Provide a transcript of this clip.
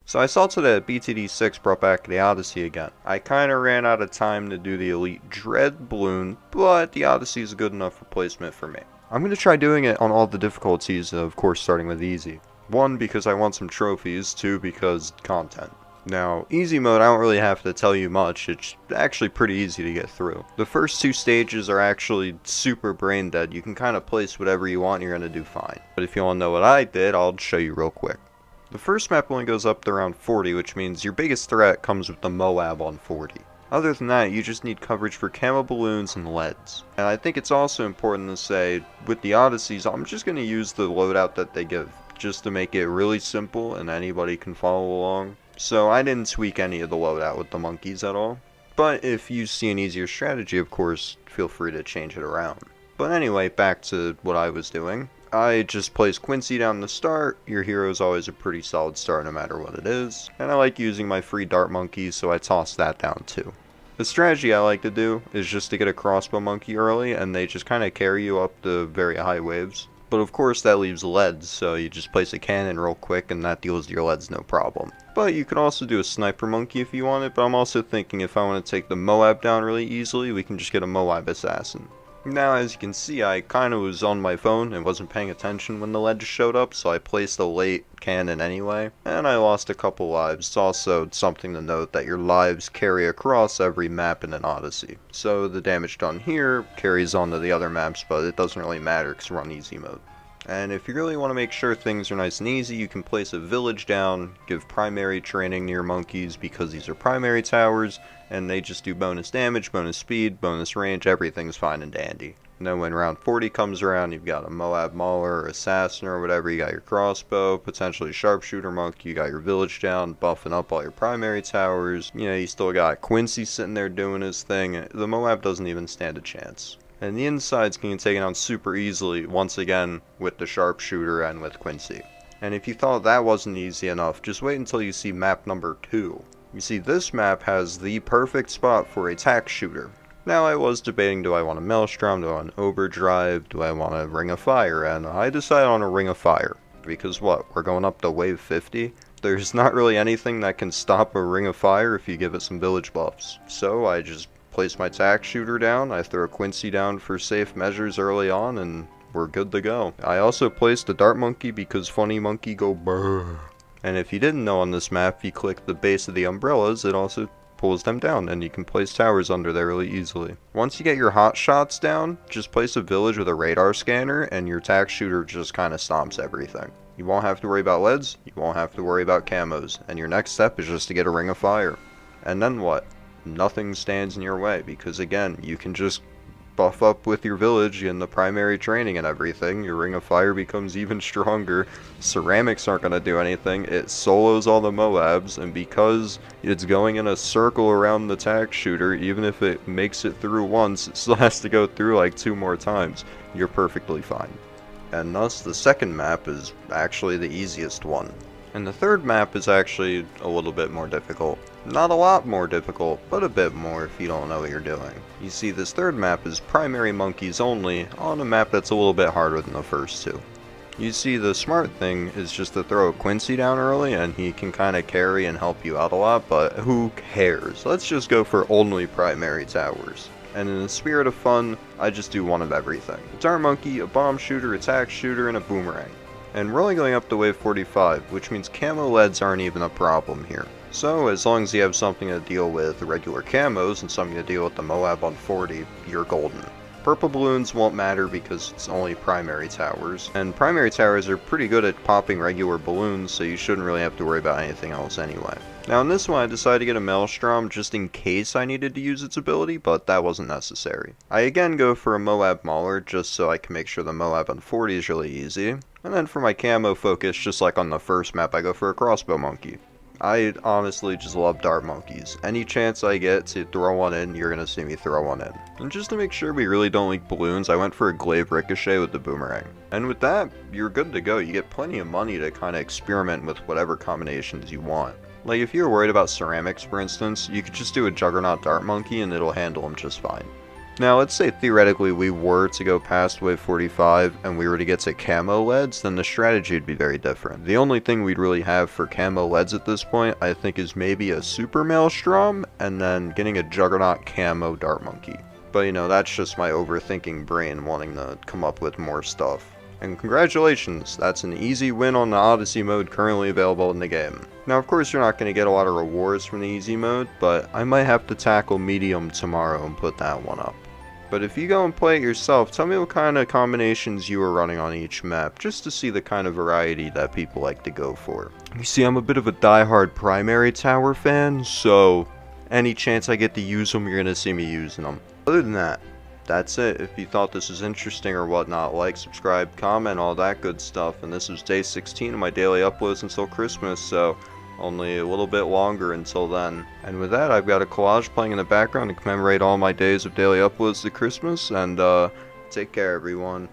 So I saw today that BTD6 brought back the Odyssey again. I kinda ran out of time to do the Elite Dread Balloon, but the Odyssey is a good enough replacement for me. I'm gonna try doing it on all the difficulties, of course starting with easy. 1, because I want some trophies, 2, because content. Now, easy mode, I don't really have to tell you much, it's actually pretty easy to get through. The first 2 stages are actually super brain dead, you can kinda place whatever you want and you're gonna do fine. But if you wanna know what I did, I'll show you real quick. The first map only goes up to around 40, which means your biggest threat comes with the Moab on 40. Other than that, you just need coverage for camo balloons and leads. And I think it's also important to say, with the Odysseys, I'm just going to use the loadout that they give, just to make it really simple and anybody can follow along. So I didn't tweak any of the loadout with the monkeys at all. But if you see an easier strategy, of course, feel free to change it around. But anyway, back to what I was doing. I just place Quincy down to start. Your hero is always a pretty solid start no matter what it is. And I like using my free dart monkeys, so I toss that down too. The strategy I like to do is just to get a crossbow monkey early and they just kind of carry you up the very high waves. But of course that leaves leads, so you just place a cannon real quick and that deals your leads no problem. But you could also do a sniper monkey if you wanted, but I'm also thinking if I want to take the Moab down really easily, we can just get a Moab assassin. Now, as you can see, I kind of was on my phone and wasn't paying attention when the ledge showed up, so I placed a late cannon anyway, and I lost a couple lives. It's also something to note that your lives carry across every map in an Odyssey. So the damage done here carries on to the other maps, but it doesn't really matter because we're on easy mode. And if you really want to make sure things are nice and easy, you can place a village down, give primary training to your monkeys because these are primary towers, and they just do bonus damage, bonus speed, bonus range, everything's fine and dandy. And then when round 40 comes around, you've got a Moab Mauler or Assassin or whatever, you got your crossbow, potentially sharpshooter monkey, you got your village down, buffing up all your primary towers, you still got Quincy sitting there doing his thing. The Moab doesn't even stand a chance. And the insides can be taken out super easily, once again, with the sharpshooter and with Quincy. And if you thought that wasn't easy enough, just wait until you see map number 2. You see, this map has the perfect spot for a tack shooter. Now, I was debating, do I want a Maelstrom, do I want an Overdrive, do I want a Ring of Fire, and I decided on a Ring of Fire. Because what, we're going up to wave 50? There's not really anything that can stop a Ring of Fire if you give it some village buffs. So I just place my tack shooter down, I throw Quincy down for safe measures early on, and we're good to go. I also placed the dart monkey because funny monkey go brrr. And if you didn't know on this map, if you click the base of the umbrellas, it also pulls them down, and you can place towers under there really easily. Once you get your hot shots down, just place a village with a radar scanner, and your tack shooter just kind of stomps everything. You won't have to worry about leads, you won't have to worry about camos, and your next step is just to get a Ring of Fire. And then what? Nothing stands in your way, because again, you can just buff up with your village and the primary training and everything. Your Ring of Fire becomes even stronger. Ceramics aren't going to do anything. It solos all the Moabs, and because it's going in a circle around the tack shooter, even if it makes it through once, it still has to go through like 2 more times. You're perfectly fine. And thus, the second map is actually the easiest one. And the third map is actually a little bit more difficult. Not a lot more difficult, but a bit more if you don't know what you're doing. You see, this third map is primary monkeys only, on a map that's a little bit harder than the first 2. You see, the smart thing is just to throw a Quincy down early, and he can kind of carry and help you out a lot, but who cares? Let's just go for only primary towers. And in the spirit of fun, I just do one of everything. A dart monkey, a bomb shooter, a tack shooter, and a boomerang. And we're only going up to wave 45, which means camo leads aren't even a problem here. So, as long as you have something to deal with the regular camos and something to deal with the Moab on 40, you're golden. Purple balloons won't matter because it's only primary towers, and primary towers are pretty good at popping regular balloons, so you shouldn't really have to worry about anything else anyway. Now in this one I decided to get a Maelstrom just in case I needed to use its ability, but that wasn't necessary. I again go for a Moab Mauler just so I can make sure the Moab on 40 is really easy, and then for my camo focus, just like on the first map, I go for a crossbow monkey. I honestly just love dart monkeys. Any chance I get to throw one in, you're gonna see me throw one in. And just to make sure we really don't leak balloons, I went for a glaive ricochet with the boomerang. And with that, you're good to go. You get plenty of money to kind of experiment with whatever combinations you want. Like if you're worried about ceramics, for instance, you could just do a juggernaut dart monkey and it'll handle them just fine. Now, let's say theoretically we were to go past wave 45 and we were to get to camo leads, then the strategy would be very different. The only thing we'd really have for camo leads at this point, I think, is maybe a super maelstrom and then getting a juggernaut camo dart monkey. But you know, that's just my overthinking brain wanting to come up with more stuff. And congratulations, that's an easy win on the Odyssey mode currently available in the game. Now of course you're not going to get a lot of rewards from the easy mode, but I might have to tackle medium tomorrow and put that one up. But if you go and play it yourself, tell me what kind of combinations you were running on each map, just to see the kind of variety that people like to go for. You see, I'm a bit of a die-hard primary tower fan, so any chance I get to use them, you're going to see me using them. Other than that, that's it. If you thought this was interesting or whatnot, like, subscribe, comment, all that good stuff. And this is day 16 of my daily uploads until Christmas, so only a little bit longer until then. And with that, I've got a collage playing in the background to commemorate all my days of daily uploads to Christmas, and take care everyone.